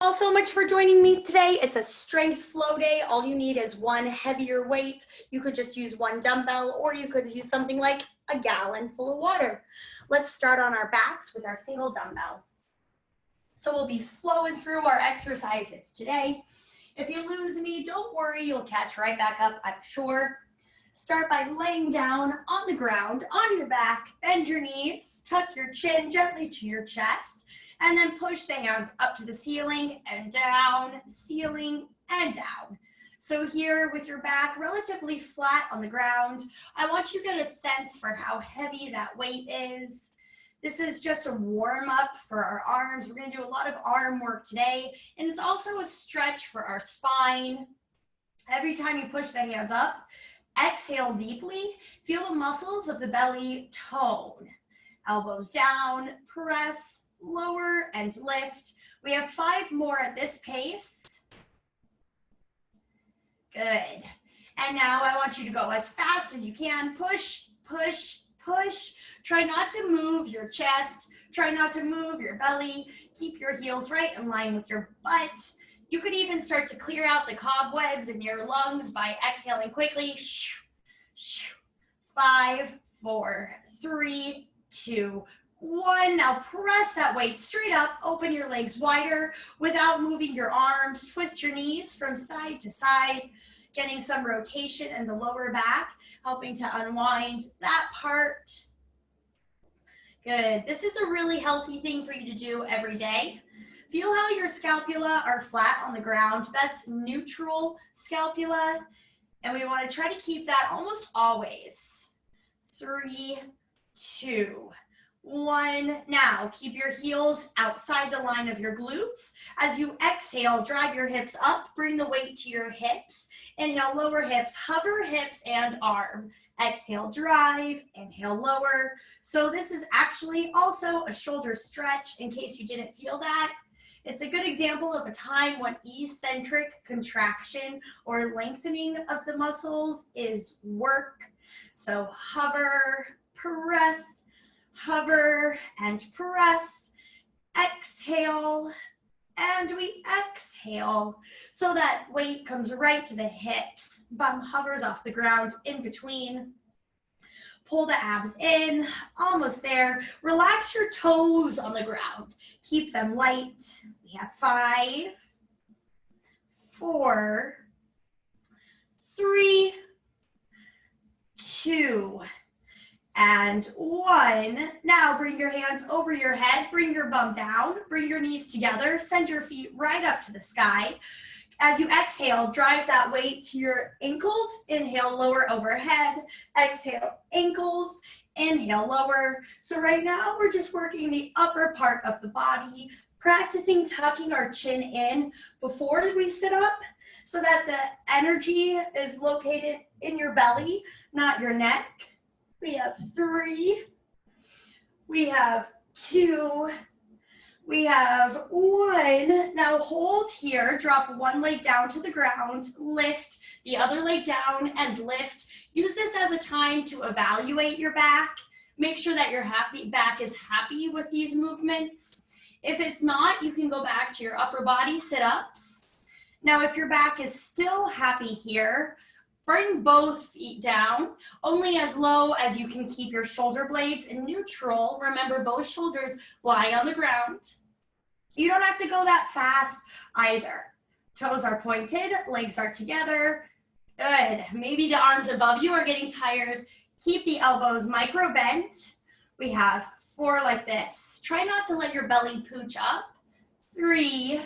All so much for joining me today. It's a strength flow day. All you need is one heavier weight. You could just use one dumbbell, or you could use something like a gallon full of water. Let's start on our backs with our single dumbbell. So we'll be flowing through our exercises today. If you lose me, don't worry, you'll catch right back up, I'm sure. Start by laying down on the ground, on your back, bend your knees, tuck your chin gently to your chest, and then push the hands up to the ceiling and down, ceiling and down. So here with your back relatively flat on the ground, I want you to get a sense for how heavy that weight is. This is just a warm up for our arms. We're going to do a lot of arm work today, and it's also a stretch for our spine. Every time you push the hands up, exhale deeply, feel the muscles of the belly tone. Elbows down, press, lower, and lift. We have 5 more at this pace. Good. And now I want you to go as fast as you can. Push, push, push. Try not to move your chest. Try not to move your belly. Keep your heels right in line with your butt. You could even start to clear out the cobwebs in your lungs by exhaling quickly. 5, 4, 3, 2, 1. Now press that weight straight up. Open your legs wider without moving your arms. Twist your knees from side to side, getting some rotation in the lower back, helping to unwind that part. Good. This is a really healthy thing for you to do every day. Feel how your scapula are flat on the ground. That's neutral scapula. And we want to try to keep that almost always. 3, 2, 1. Now, keep your heels outside the line of your glutes. As you exhale, drive your hips up. Bring the weight to your hips. Inhale, lower hips. Hover hips and arm. Exhale, drive. Inhale, lower. So this is actually also a shoulder stretch in case you didn't feel that. It's a good example of a time when eccentric contraction or lengthening of the muscles is work. So hover, press, hover, and press. Exhale, and we exhale. So that weight comes right to the hips. Bum hovers off the ground in between. Pull the abs in, almost there. Relax your toes on the ground. Keep them light. We have 5, 4, 3, 2, and 1. Now bring your hands over your head, bring your bum down, bring your knees together, send your feet right up to the sky. As you exhale, drive that weight to your ankles. Inhale, lower overhead. Exhale, ankles. Inhale, lower. So right now, we're just working the upper part of the body, practicing tucking our chin in before we sit up so that the energy is located in your belly, not your neck. We have 3. We have 2. We have 1. Now hold here, drop one leg down to the ground, lift the other leg down and lift. Use this as a time to evaluate your back. Make sure that your back is happy with these movements. If it's not, you can go back to your upper body sit-ups. Now if your back is still happy here, bring both feet down, only as low as you can keep your shoulder blades in neutral. Remember, both shoulders lie on the ground. You don't have to go that fast either. Toes are pointed, legs are together. Good. Maybe the arms above you are getting tired. Keep the elbows micro bent. We have 4 like this. Try not to let your belly pooch up. 3.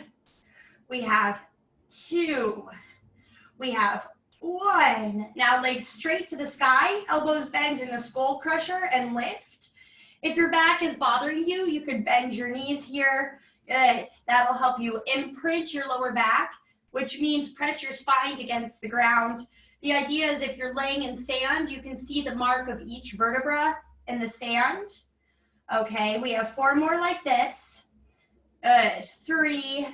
We have 2. We have 1. Now legs straight to the sky, elbows bend in a skull crusher and lift. If your back is bothering you, you could bend your knees here. Good. That'll help you imprint your lower back, which means press your spine against the ground. The idea is if you're laying in sand, you can see the mark of each vertebra in the sand. Okay, we have 4 more like this. Good. 3,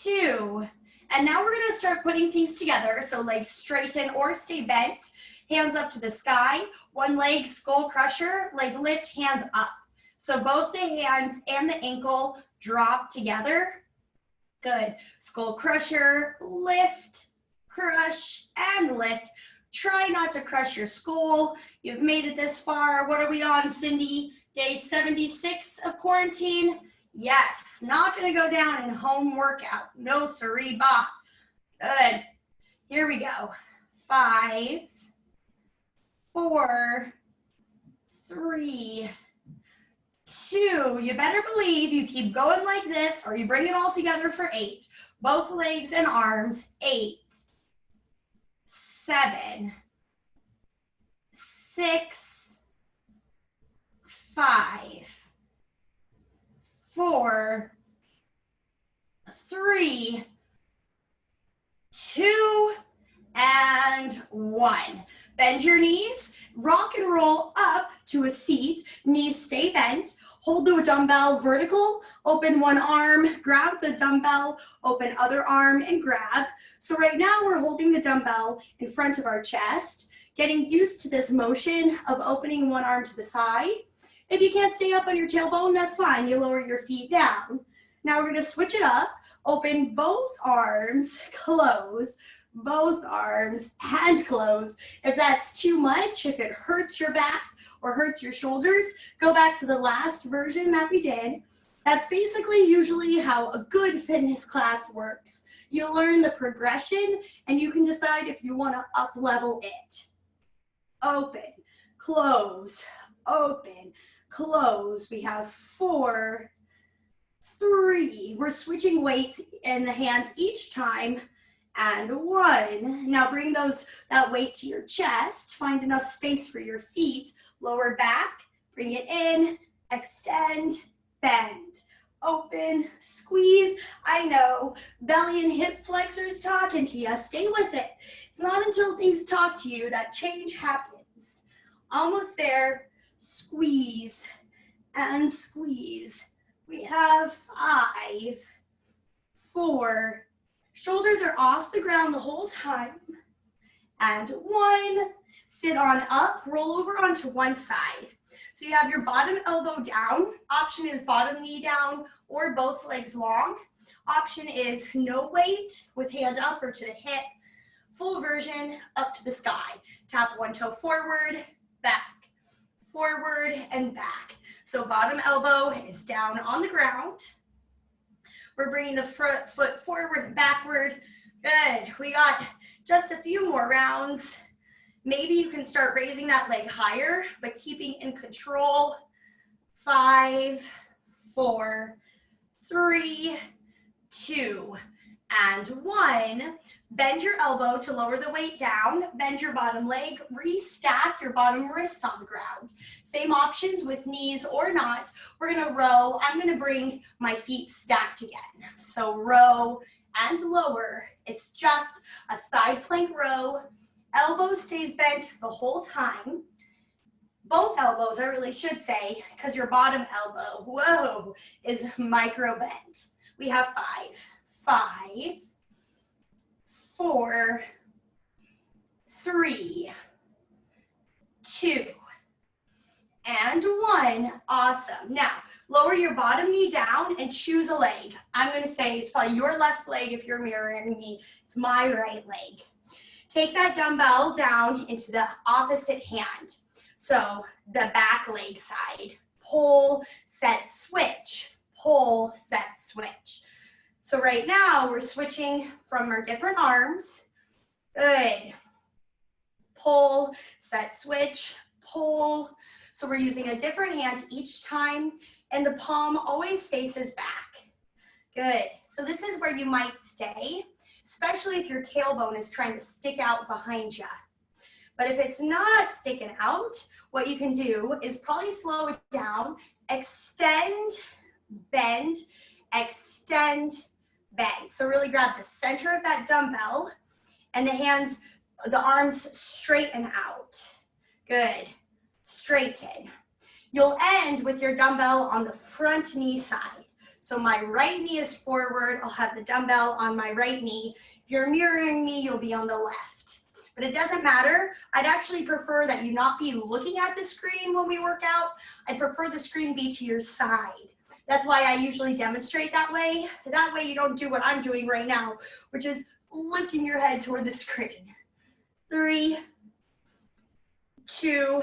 2. And now we're going to start putting things together. So legs straighten or stay bent. Hands up to the sky. One leg skull crusher, leg lift, hands up. So both the hands and the ankle drop together. Good. Skull crusher, lift, crush, and lift. Try not to crush your skull. You've made it this far. What are we on, Cindy? Day 76 of quarantine? Yes, not gonna go down in home workout. No siree, bah. Good. Here we go. 5, 4, 3, 2. You better believe you keep going like this or you bring it all together for 8. Both legs and arms. 8, 7, 6, 5, 4, 3, 2, and 1. Bend your knees, rock and roll up to a seat, knees stay bent, hold the dumbbell vertical, open one arm, grab the dumbbell, open other arm and grab. So right now we're holding the dumbbell in front of our chest, getting used to this motion of opening one arm to the side. If you can't stay up on your tailbone, that's fine, you lower your feet down. Now we're gonna switch it up, open both arms, close, both arms and close. If that's too much, if it hurts your back or hurts your shoulders, go back to the last version that we did. That's basically usually how a good fitness class works. You learn the progression and you can decide if you want to up level it. Open, close, open, close. We have 4, 3. We're switching weights in the hand each time. And 1. Now bring that weight to your chest. Find enough space for your feet. Lower back, bring it in, extend, bend, open, squeeze. I know, belly and hip flexors talking to you. Stay with it. It's not until things talk to you that change happens. Almost there. Squeeze and squeeze. We have 5, 4. Shoulders are off the ground the whole time. And 1, sit on up, roll over onto one side. So you have your bottom elbow down. Option is bottom knee down or both legs long. Option is no weight with hand up or to the hip. Full version, up to the sky. Tap one toe forward, and back. So bottom elbow is down on the ground. We're bringing the front foot forward and backward. Good. We got just a few more rounds. Maybe you can start raising that leg higher, but keeping in control. 5, 4, 3, 2, and 1. Bend your elbow to lower the weight down. Bend your bottom leg. Restack your bottom wrist on the ground. Same options with knees or not. We're going to row. I'm going to bring my feet stacked again. So row and lower. It's just a side plank row. Elbow stays bent the whole time. Both elbows, I really should say, because your bottom elbow, whoa, is micro bent. We have 5, 4, 3, 2, and 1. Awesome. Now, lower your bottom knee down and choose a leg. I'm going to say it's probably your left leg if you're mirroring me. It's my right leg. Take that dumbbell down into the opposite hand. So the back leg side. Pull, set, switch. Pull, set, switch. So right now we're switching from our different arms. Good. Pull, set, switch, pull. So we're using a different hand each time and the palm always faces back. Good. So this is where you might stay, especially if your tailbone is trying to stick out behind you. But if it's not sticking out, what you can do is probably slow it down, extend, bend, extend, bend. So really grab the center of that dumbbell and the arms straighten out. Good. Straighten. You'll end with your dumbbell on the front knee side. So my right knee is forward. I'll have the dumbbell on my right knee. If you're mirroring me, you'll be on the left. But it doesn't matter. I'd actually prefer that you not be looking at the screen when we work out. I'd prefer the screen be to your side. That's why I usually demonstrate that way. That way you don't do what I'm doing right now, which is lifting your head toward the screen. 3, 2.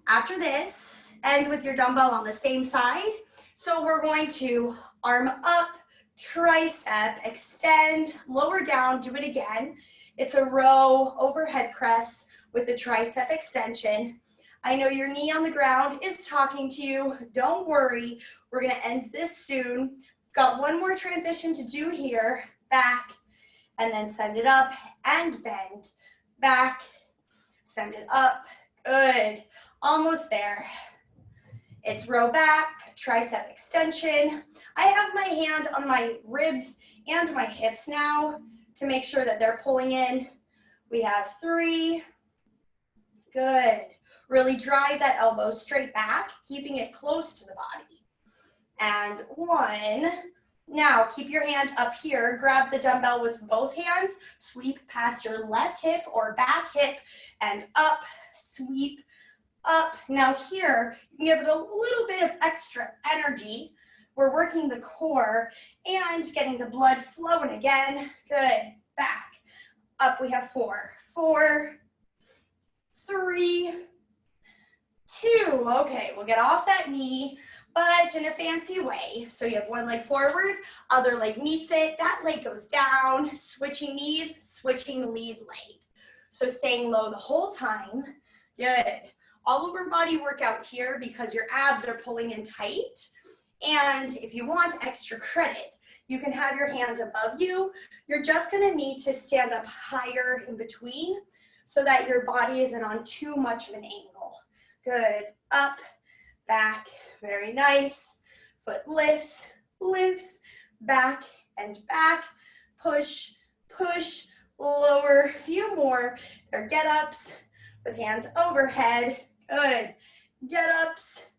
After this, end with your dumbbell on the same side. So we're going to arm up, tricep, extend, lower down, do it again. It's a row overhead press with a tricep extension. I know your knee on the ground is talking to you. Don't worry, we're gonna end this soon. Got one more transition to do here. Back, and then send it up and bend. Back, send it up, good. Almost there. It's row back, tricep extension. I have my hand on my ribs and my hips now to make sure that they're pulling in. We have 3, good. Really drive that elbow straight back, keeping it close to the body. And 1. Now keep your hand up here, grab the dumbbell with both hands, sweep past your left hip or back hip, and up, sweep, up. Now here, you can give it a little bit of extra energy. We're working the core and getting the blood flowing again. Good, back, up. We have 4, 4, 3, 2. Okay, we'll get off that knee, but in a fancy way. So you have one leg forward, other leg meets it, that leg goes down, switching knees, switching lead leg. So staying low the whole time. Good. All over body workout here because your abs are pulling in tight. And if you want extra credit, you can have your hands above you. You're just gonna need to stand up higher in between so that your body isn't on too much of an angle. Good, up, back, very nice. Foot lifts, lifts, back and back, push, push, lower, a few more. They're get-ups with hands overhead. Good. Get-ups,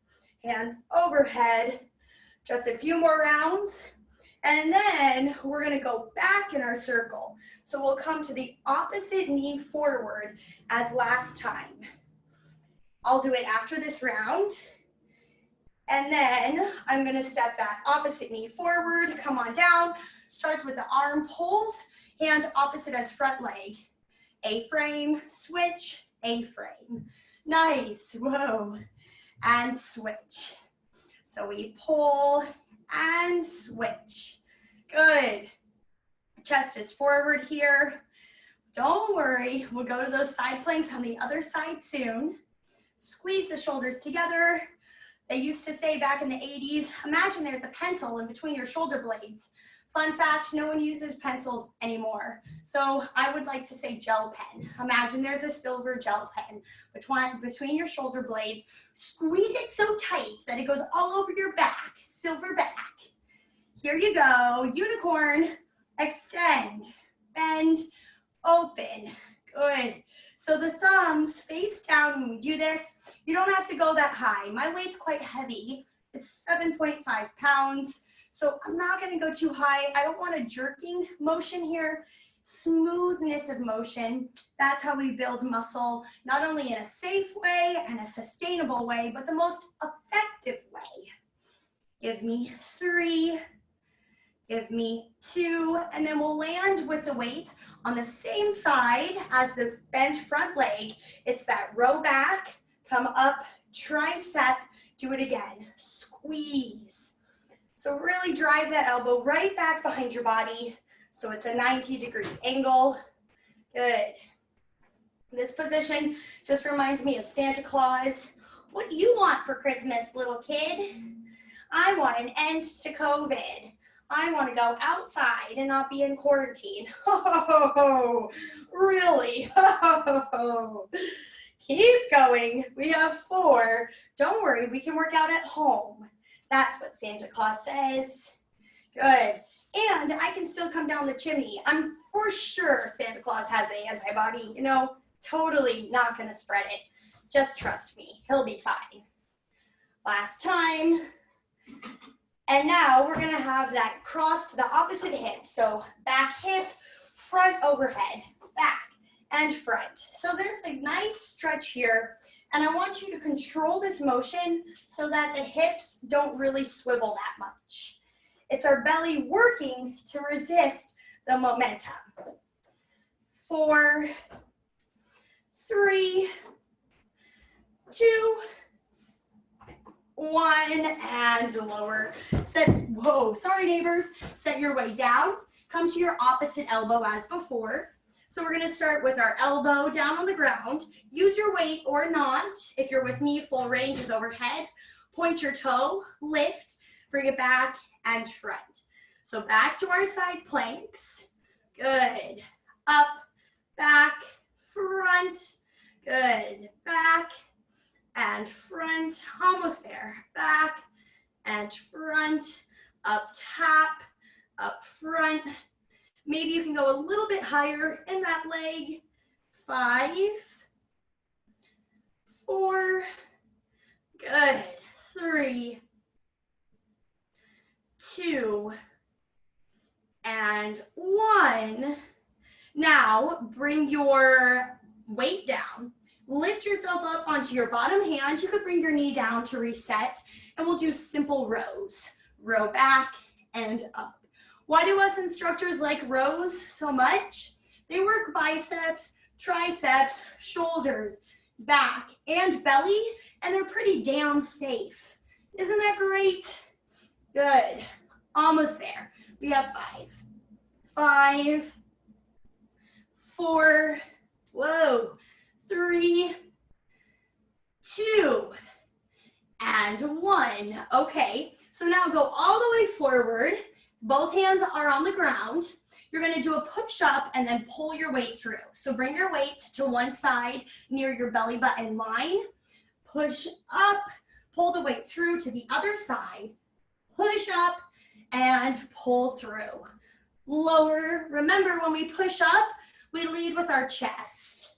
hands overhead. Just a few more rounds. And then we're gonna go back in our circle. So we'll come to the opposite knee forward as last time. I'll do it after this round. And then I'm gonna step that opposite knee forward, come on down. Starts with the arm pulls, hand opposite as front leg. A-frame, switch, A-frame. Nice, whoa, and switch. So we pull and switch. Good. Chest is forward here. Don't worry, we'll go to those side planks on the other side soon. Squeeze the shoulders together. They used to say back in the 80s, imagine there's a pencil in between your shoulder blades. Fun fact, no one uses pencils anymore. So I would like to say gel pen. Imagine there's a silver gel pen between your shoulder blades. Squeeze it so tight that it goes all over your back, silver back. Here you go, unicorn, extend, bend, open, good. So the thumbs face down when we do this. You don't have to go that high. My weight's quite heavy. It's 7.5 pounds. So I'm not gonna go too high. I don't want a jerking motion here. Smoothness of motion. That's how we build muscle, not only in a safe way and a sustainable way, but the most effective way. Give me 3, give me 2, and then we'll land with the weight on the same side as the bent front leg. It's that row back, come up, tricep, do it again, squeeze. So really drive that elbow right back behind your body so it's a 90-degree angle. Good. This position just reminds me of Santa Claus. What do you want for Christmas, little kid? I want an end to COVID. I want to go outside and not be in quarantine. Oh, really? Oh. Keep going. We have 4. Don't worry, we can work out at home. That's what Santa Claus says. Good. And I can still come down the chimney. I'm for sure Santa Claus has the antibody, you know, totally not going to spread it. Just trust me, he'll be fine. Last time. And now we're going to have that cross to the opposite hip. So back hip, front overhead, back and front. So there's a nice stretch here And I want you to control this motion so that the hips don't really swivel that much. It's our belly working to resist the momentum. 4, 3, 2, 1, and lower. Whoa, sorry neighbors. Set your weight down. Come to your opposite elbow as before. So we're gonna start with our elbow down on the ground. Use your weight or not. If you're with me, full range is overhead. Point your toe, lift, bring it back and front. So back to our side planks. Good. Up, back, front. Good. Back and front. Almost there. Back and front. Up, tap, up, front. Maybe you can go a little bit higher in that leg. 5, 4, good. 3, 2, and 1. Now bring your weight down. Lift yourself up onto your bottom hand. You could bring your knee down to reset, and we'll do simple rows. Row back and up. Why do us instructors like rows so much? They work biceps, triceps, shoulders, back, and belly, and they're pretty damn safe. Isn't that great? Good. Almost there. We have 5. 5, 4, whoa, 3, 2, and 1. Okay, so now go all the way forward. Both hands are on the ground. You're gonna do a push up and then pull your weight through. So bring your weight to one side near your belly button line. Push up, pull the weight through to the other side. Push up and pull through. Lower. Remember, when we push up, we lead with our chest.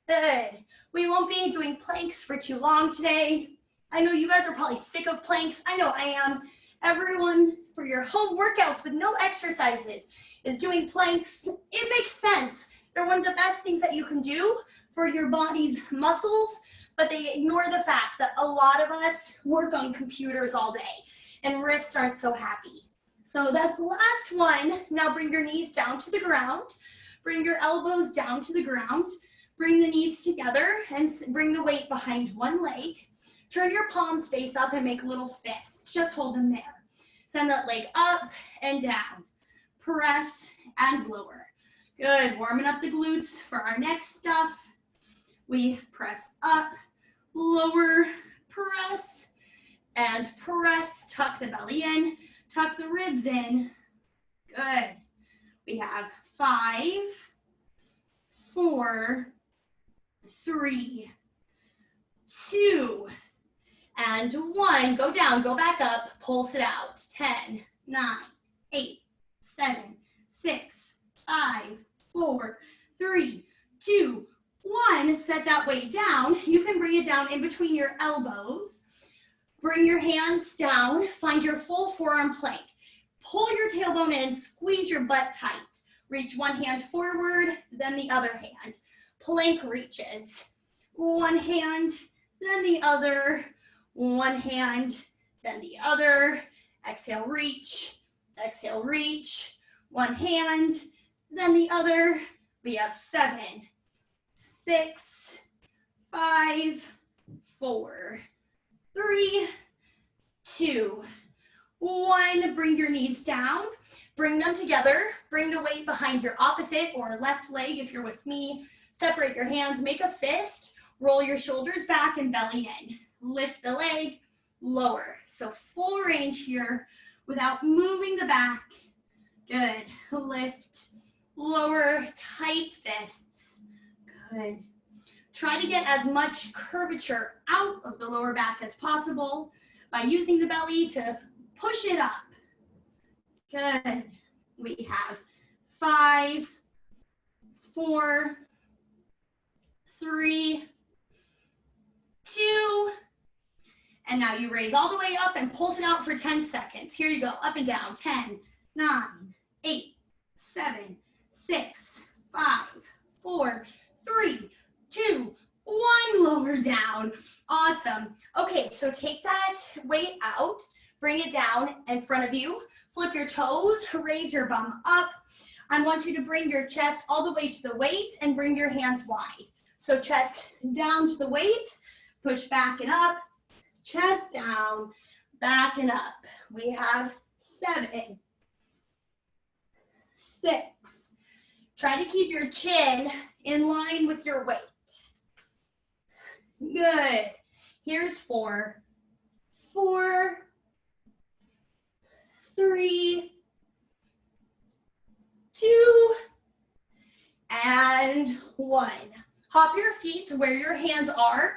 Good. We won't be doing planks for too long today. I know you guys are probably sick of planks. I know I am. Everyone, for your home workouts with no exercises, is doing planks. It makes sense. They're one of the best things that you can do for your body's muscles, but they ignore the fact that a lot of us work on computers all day and wrists aren't so happy. So that's the last one. Now bring your knees down to the ground. Bring your elbows down to the ground. Bring the knees together and bring the weight behind one leg. Turn your palms face up and make little fists. Just hold them there. Send that leg up and down. Press and lower. Good. Warming up the glutes for our next stuff. We press up, lower, press, and press. Tuck the belly in. Tuck the ribs in. Good. We have 5, 4, 3, 2, and 1. Go down, go back up, pulse it out. 10, 9, 8, 7, 6, 5, 4, 3, 2, 1. Set that weight down. You can bring it down in between your elbows. Bring your hands down. Find your full forearm plank. Pull your tailbone in, squeeze your butt tight. Reach one hand forward, then the other hand. Plank reaches. One hand, then the other. One hand, then the other. Exhale, reach. Exhale, reach. One hand, then the other. We have 7, 6, 5, 4, 3, 2, 1. Bring your knees down. Bring them together. Bring the weight behind your opposite or left leg if you're with me. Separate your hands. Make a fist. Roll your shoulders back and belly in. Lift the leg. Lower. So full range here without moving the back. Good. Lift. Lower. Tight fists. Good. Try to get as much curvature out of the lower back as possible by using the belly to push it up. Good. We have 5, 4, 3, 2, and now you raise all the way up and pulse it out for 10 seconds. Here you go, up and down. 10, 9, 8, 7, 6, 5, 4, 3, 2, one, lower down. Awesome. Okay, so take that weight out, bring it down in front of you, flip your toes, raise your bum up. I want you to bring your chest all the way to the weight and bring your hands wide. So chest down to the weight, push back and up, chest down, back and up. We have 7, 6. Try to keep your chin in line with your weight. Good. Here's 4, 4, 3, 2, and 1. Hop your feet to where your hands are.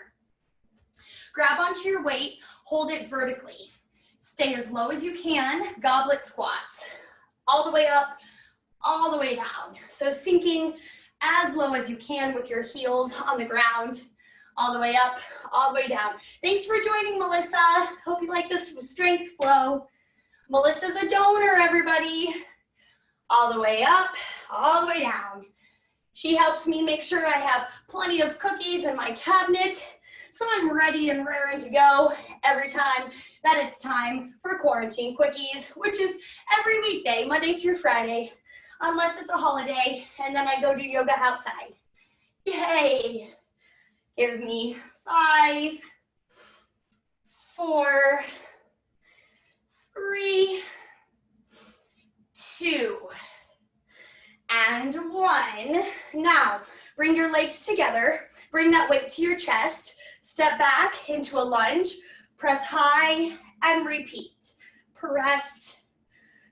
Grab onto your weight, hold it vertically. Stay as low as you can, goblet squats. All the way up, all the way down. So sinking as low as you can with your heels on the ground. All the way up, all the way down. Thanks for joining, Melissa. Hope you like this strength flow. Melissa's a donor, everybody. All the way up, all the way down. She helps me make sure I have plenty of cookies in my cabinet, so I'm ready and raring to go every time that it's time for quarantine quickies, which is every weekday, Monday through Friday, unless it's a holiday, and then I go do yoga outside. Yay! Give me 5, 4, 3, 2, and 1. Now, bring your legs together. Bring that weight to your chest. Step back into a lunge. Press high and repeat. Press.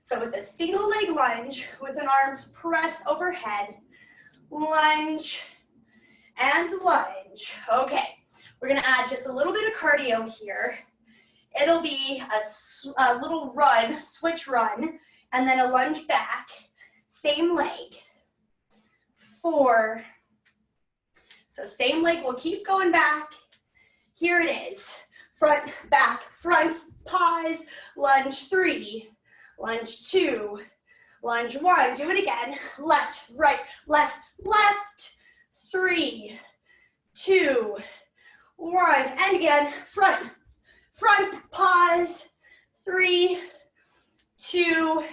So it's a single leg lunge with an arms press overhead. Lunge and lunge. Okay, we're gonna add just a little bit of cardio here. It'll be a little run, switch run, and then a lunge back. Same leg. 4. So same leg, we'll keep going back. Here it is. Front, back, front, pause, lunge 3, lunge 2, lunge 1. Do it again. Left, right, left, left. 3, 2, 1. And again, front, front, pause. 3, 2,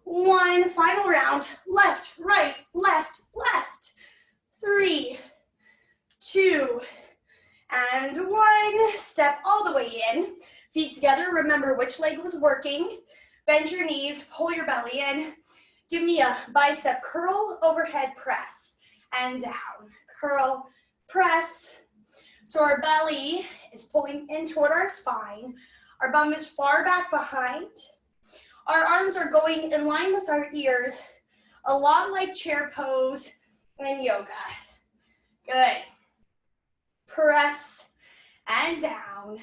1. Final round. Left, right, left, left. 3, 2, and 1. Step all the way in. Feet together. Remember which leg was working. Bend your knees. Pull your belly in. Give me a bicep curl, overhead press, and down. Curl, press. So our belly is pulling in toward our spine. Our bum is far back behind. Our arms are going in line with our ears, a lot like chair pose in yoga. Good. Press and down.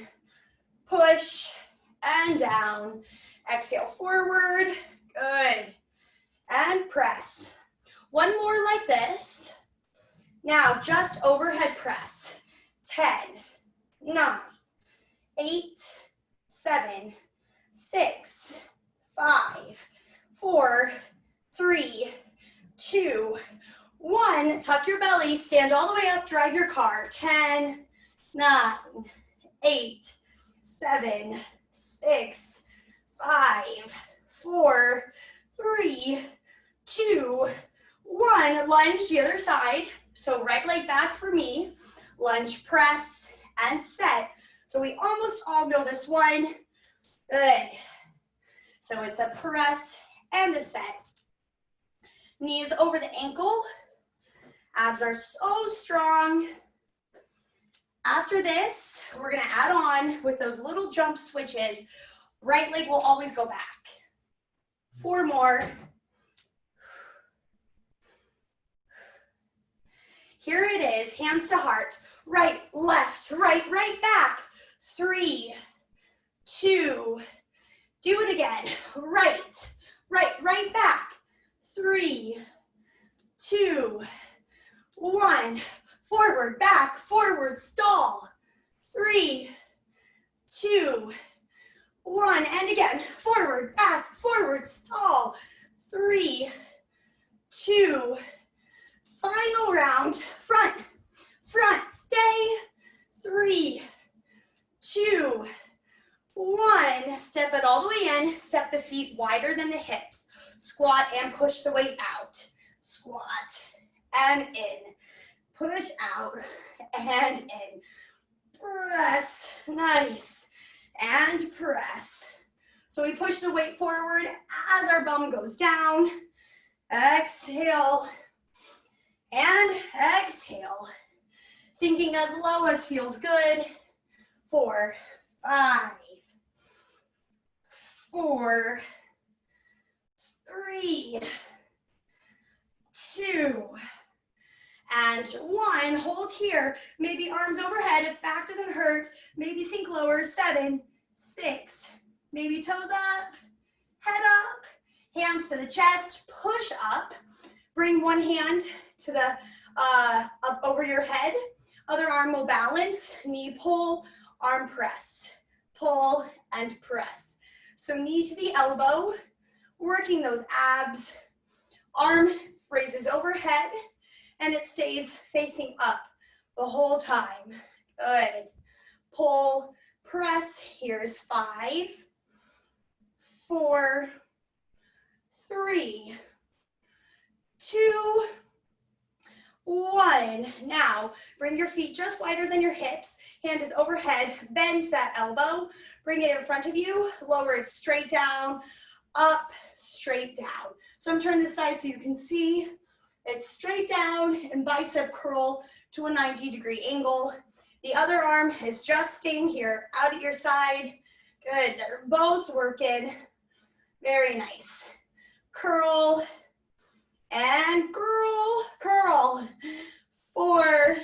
Push and down. Exhale forward. Good. And press. One more like this. Now just overhead press. 10, 9, 8, 7, 6, 5, 4, 3, 2, 1. Tuck your belly, stand all the way up, drive your car. 10, 9, 8, 7, 6, 5, 4, 3, 2, 1. Lunge the other side. So right leg back for me. Lunge, press, and set. So we almost all know this one. Good. So it's a press and a set. Knees over the ankle. Abs are so strong. After this, we're gonna add on with those little jump switches. Right leg will always go back. 4 more. Here it is, hands to heart. Right, left, right, right back. 3, 2, do it again. Right, right, right back. 3, 2, 1. Forward, back, forward, stall. 3, 2, 1. And again, forward, back, forward, stall. 3, 2, final round. Front, front, stay, 3, 2, 1. Step it all the way in, step the feet wider than the hips. Squat and push the weight out. Squat and in. Push out and in. Press, nice, and press. So we push the weight forward as our bum goes down. Exhale and exhale. Sinking as low as feels good. 4, 5, 4, 3, 2, and 1. Hold here. Maybe arms overhead if back doesn't hurt. Maybe sink lower. 7, 6. Maybe toes up, head up, hands to the chest, push up. Bring one hand to the up over your head. Other arm will balance. Knee pull, arm press. Pull and press. So knee to the elbow, working those abs. Arm raises overhead and it stays facing up the whole time. Good. Pull, press. Here's 5, 4, 3, 2, 1. Now, bring your feet just wider than your hips. Hand is overhead. Bend that elbow. Bring it in front of you. Lower it straight down, up, straight down. So I'm turning this side so you can see. It's straight down and bicep curl to a 90-degree angle. The other arm is just staying here, out at your side. Good. They're both working. Very nice. Curl and curl, curl. 4,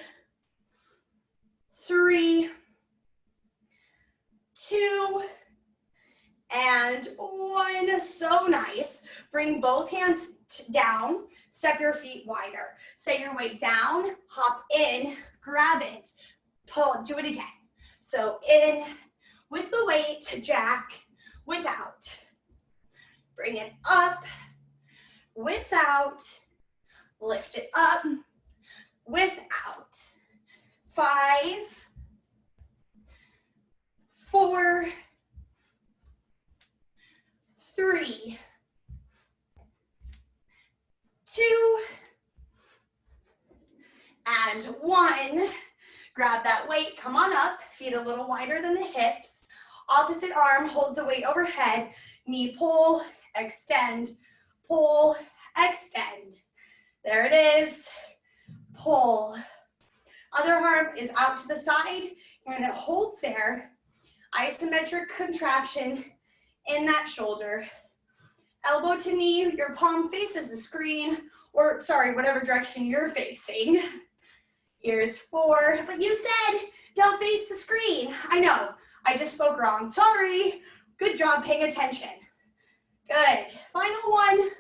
3, 2, and 1. So nice. Bring both hands down. Step your feet wider. Set your weight down. Hop in. Grab it. Pull. Do it again. So in with the weight. Jack. Without. Bring it up. Without. Lift it up. Without. 5, 4, 3, 2, and 1. Grab that weight, come on up, feet a little wider than the hips. Opposite arm holds the weight overhead. Knee pull, extend, pull, extend. There it is. Pull. Other arm is out to the side and it holds there. Isometric contraction in that shoulder. Elbow to knee, your palm faces the screen, or sorry, whatever direction you're facing. Here's 4, but you said don't face the screen. I know, I just spoke wrong, sorry. Good job paying attention. Good, final one.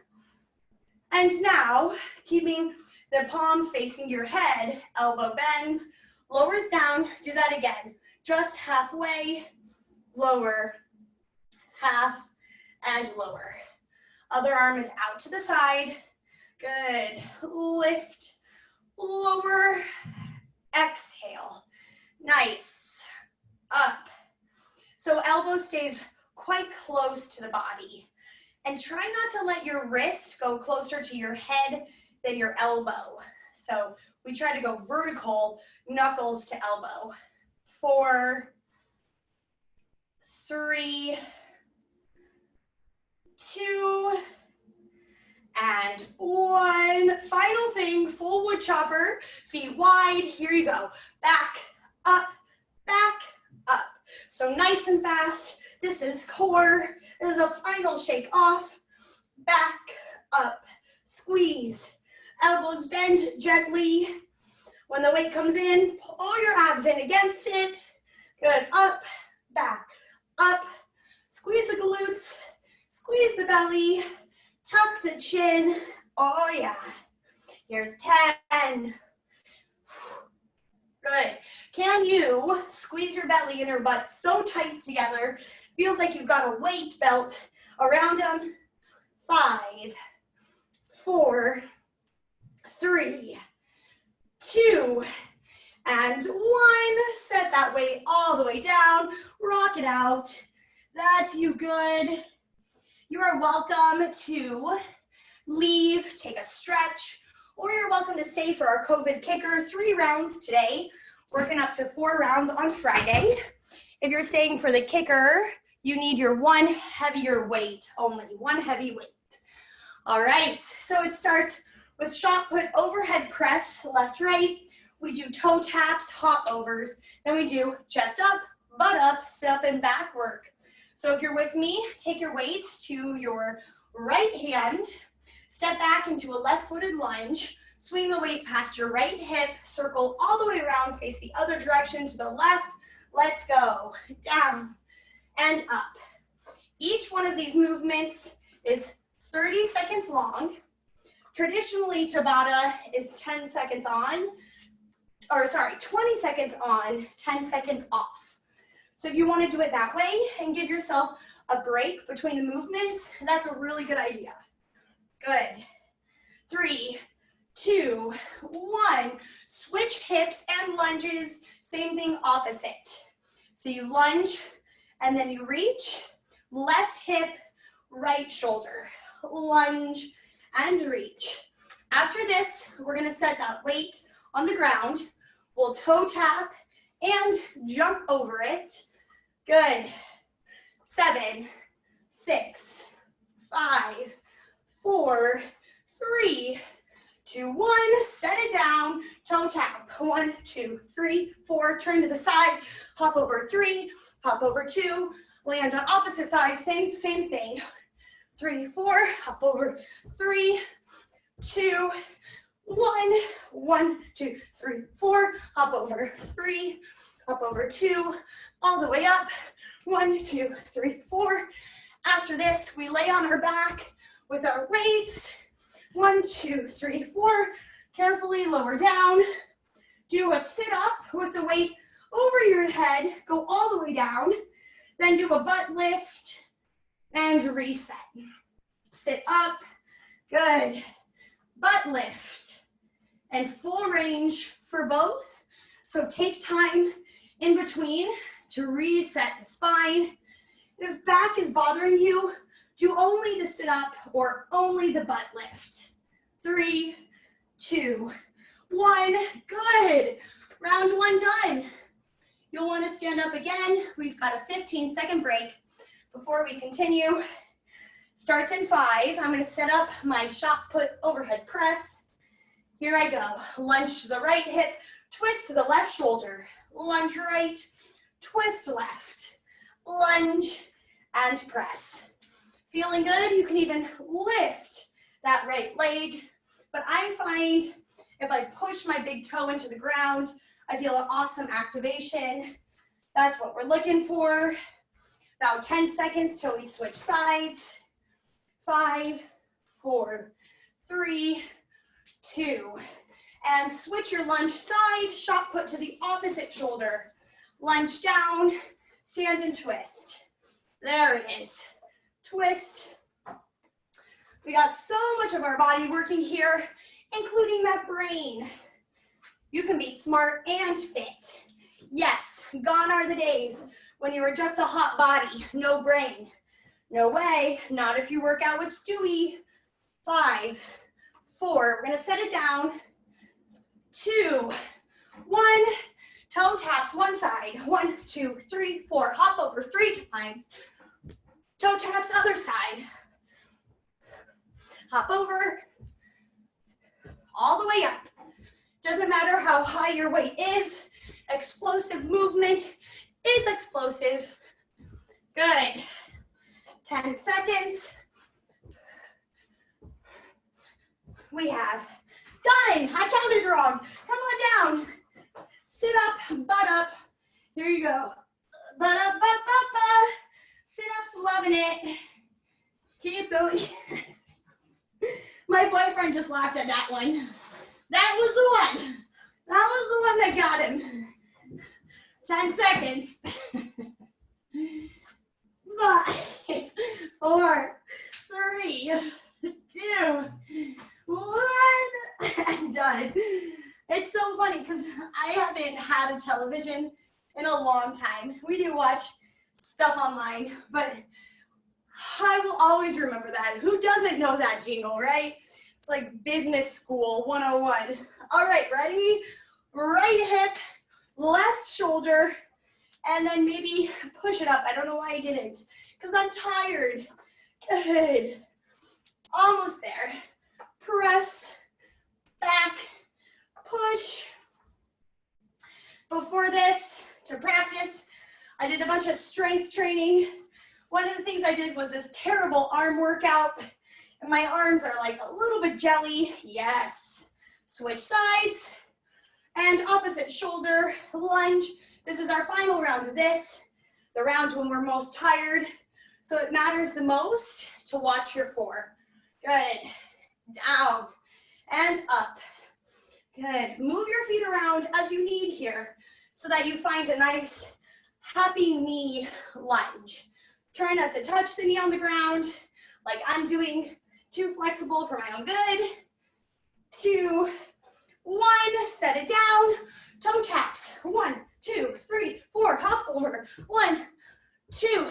And now, keeping the palm facing your head, elbow bends, lowers down, do that again. Just halfway, lower, half, and lower. Other arm is out to the side. Good. Lift, lower, exhale. Nice. Up. So elbow stays quite close to the body. And try not to let your wrist go closer to your head than your elbow. So we try to go vertical, knuckles to elbow. 4, 3, 2, and 1. Final thing, full wood chopper, feet wide. Here you go. Back, up, back, up. So nice and fast. This is core. This is a final shake off. Back, up, squeeze. Elbows bend gently. When the weight comes in, pull all your abs in against it. Good. Up, back, up. Squeeze the glutes. Squeeze the belly. Tuck the chin. Oh yeah. Here's 10. Good. Can you squeeze your belly and your butt so tight together? Feels like you've got a weight belt around them. 5, 4, 3, 2, and 1. Set that weight all the way down. Rock it out. That's you good. You are welcome to leave, take a stretch, or you're welcome to stay for our COVID kicker. 3 rounds today, working up to 4 rounds on Friday. If you're staying for the kicker, you need your 1 heavier weight only, 1 heavy weight. All right, so it starts with shot put overhead press, left, right. We do toe taps, hop overs. Then we do chest up, butt up, sit up and back work. So if you're with me, take your weights to your right hand, step back into a left-footed lunge, swing the weight past your right hip, circle all the way around, face the other direction to the left. Let's go. Down and up. Each one of these movements is 30 seconds long. Traditionally, Tabata is 10 seconds on, 20 seconds on, 10 seconds off. So if you want to do it that way and give yourself a break between the movements, that's a really good idea. Good. 3, 2, 1. Switch hips and lunges. Same thing opposite. So you lunge and then you reach. Left hip, right shoulder. Lunge and reach. After this, we're going to set that weight on the ground. We'll toe tap and jump over it. Good. 7, 6, 5, 4, 3, 2, 1. Set it down. Toe tap. 1, 2, 3, 4. Turn to the side. Hop over 3. Hop over 2. Land on opposite side. Same thing. 3, 4. Hop over 3, 2, 1. 1, 2, 3, 4. Hop over 3. Hop over 2. All the way up. 1, 2, 3, 4. After this, we lay on our back with our weights. 1, 2, 3, 4. Carefully lower down. Do a sit up with the weight over your head. Go all the way down. Then do a butt lift and reset. Sit up. Good. Butt lift and full range for both. So take time in between to reset the spine. If back is bothering you, do only the sit up or only the butt lift. 3, 2, 1. Good. Round 1 done. You'll want to stand up again. We've got a 15-second break before we continue. Starts in 5. I'm going to set up my shot put overhead press. Here I go. Lunge to the right hip, twist to the left shoulder. Lunge right, twist left, lunge, and press. Feeling good? You can even lift that right leg. But I find if I push my big toe into the ground, I feel an awesome activation. That's what we're looking for. About 10 seconds till we switch sides. 5, 4, 3, 2. And switch your lunge side, shot put to the opposite shoulder. Lunge down, stand and twist. There it is. Twist. We got so much of our body working here, including that brain. You can be smart and fit. Yes, gone are the days when you were just a hot body, no brain. No way, not if you work out with Stewie. 5, 4, we're gonna set it down. 2, 1, toe taps one side. 1, 2, 3, 4, hop over 3 times. Toe taps other side. Hop over, all the way up. Doesn't matter how high your weight is, explosive movement is explosive. Good. 10 seconds. We have done. I counted wrong. Come on down. Sit up, butt up. Here you go. Butt up, butt, butt, butt. Sit up's loving it. Keep going. My boyfriend just laughed at that one. That was the one. That was the one that got him. 10 seconds. 5, 4, 3, 2, 1, and done. It's so funny because because I haven't had a television in a long time. We do watch stuff online, but I will always remember that. Who doesn't know that jingle, right? It's like business school 101. All right, ready? Right hip, left shoulder, and then maybe push it up. I don't know why I didn't, because I'm tired. Good. Almost there. Press, back, push. Before this, to practice, I did a bunch of strength training. One of the things I did was this terrible arm workout, and my arms are like a little bit jelly. Yes. Switch sides, and opposite shoulder, lunge. This is our final round of this, the round when we're most tired. So it matters the most to watch your 4. Good. Down and up. Good. Move your feet around as you need here so that you find a nice, happy knee lunge. Try not to touch the knee on the ground like I'm doing. Too flexible for my own good. 2, 1, set it down. Toe taps. 1, 2, 3, 4. Hop over. 1, 2,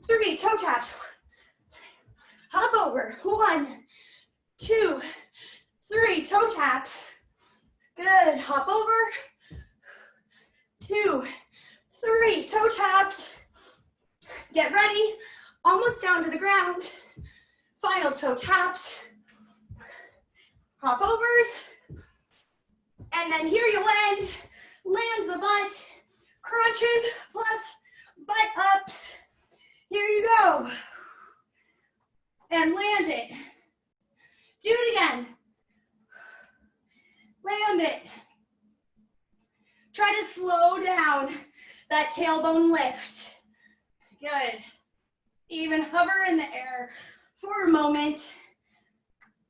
3. Toe taps. Hop over. 1, 2, 3. Toe taps. Good. Hop over. 2, 3. Toe taps. Get ready. Almost down to the ground. Final toe taps. Hop overs. And then here you'll end. Land the butt. Crunches plus butt ups. Here you go. And land it. Do it again. Land it. Try to slow down that tailbone lift. Good. Even hover in the air for a moment.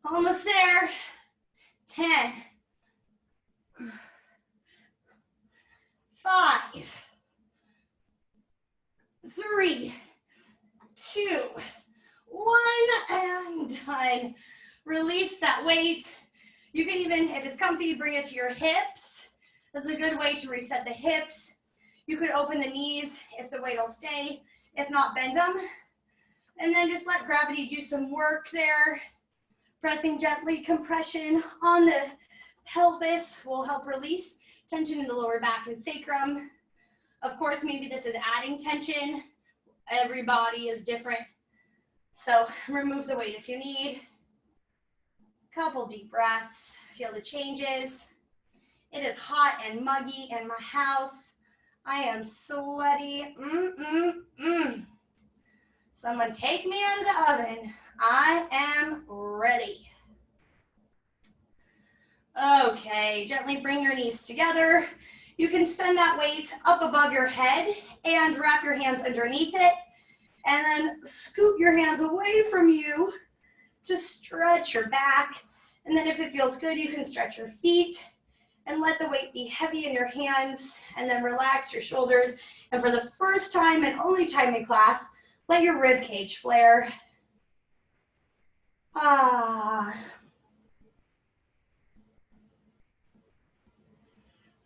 Almost there. 10. 5. 3, 2, 1, and done. Release that weight. You can even, if it's comfy, bring it to your hips. That's a good way to reset the hips. You could open the knees if the weight will stay. If not, bend them. And then just let gravity do some work there. Pressing gently, compression on the pelvis will help release tension in the lower back and sacrum. Of course, maybe this is adding tension. Every body is different. So remove the weight if you need. Couple deep breaths. Feel the changes. It is hot and muggy in my house. I am sweaty. Someone take me out of the oven. I am ready. Okay, gently bring your knees together. You can send that weight up above your head and wrap your hands underneath it. And then scoop your hands away from you to stretch your back. And then if it feels good, you can stretch your feet and let the weight be heavy in your hands, and then relax your shoulders. And for the first time and only time in class, let your rib cage flare.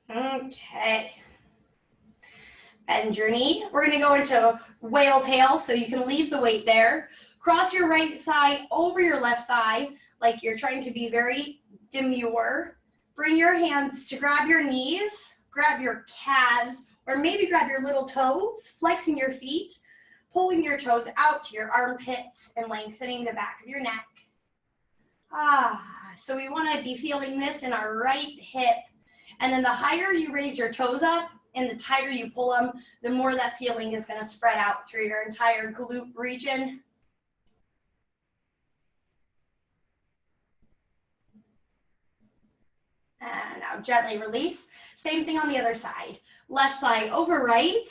Okay. Bend your knee. We're going to go into whale tail, so you can leave the weight there. Cross your right thigh over your left thigh, like you're trying to be very demure. Bring your hands to grab your knees, grab your calves, or maybe grab your little toes, flexing your feet, pulling your toes out to your armpits and lengthening the back of your neck. So we want to be feeling this in our right hip. And then the higher you raise your toes up and the tighter you pull them, the more that feeling is going to spread out through your entire glute region. And now gently release. Same thing on the other side. Left thigh over right.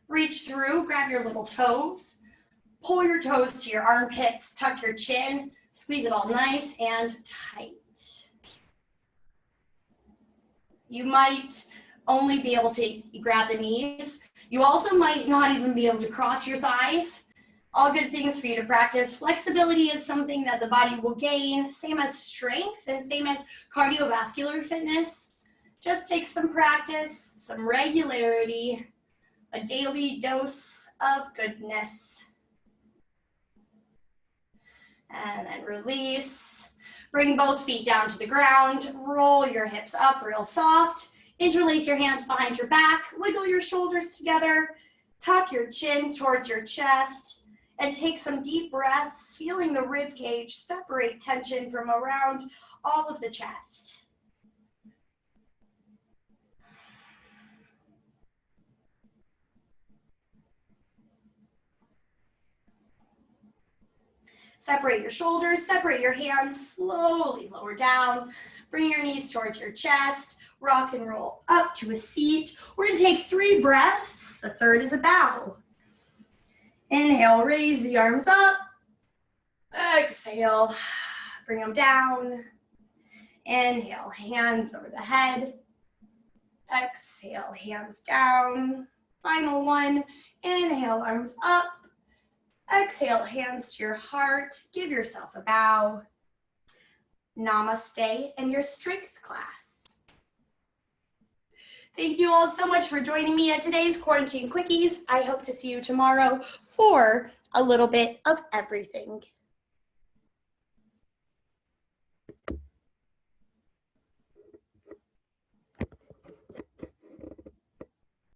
Reach through, grab your little toes. Pull your toes to your armpits, tuck your chin, squeeze it all nice and tight. You might only be able to grab the knees. You also might not even be able to cross your thighs. All good things for you to practice. Flexibility is something that the body will gain, same as strength and same as cardiovascular fitness. Just take some practice, some regularity, a daily dose of goodness. And then release. Bring both feet down to the ground. Roll your hips up real soft. Interlace your hands behind your back. Wiggle your shoulders together. Tuck your chin towards your chest. And take some deep breaths, feeling the rib cage separate tension from around all of the chest. Separate your shoulders, separate your hands, slowly lower down. Bring your knees towards your chest, rock and roll up to a seat. We're gonna take 3 breaths. The third is a bow. Inhale, raise the arms up. Exhale, bring them down. Inhale, hands over the head. Exhale, hands down. Final one, inhale, arms up. Exhale, hands to your heart. Give yourself a bow. Namaste and your strength class. Thank you all so much for joining me at today's Quarantine Quickies. I hope to see you tomorrow for a little bit of everything.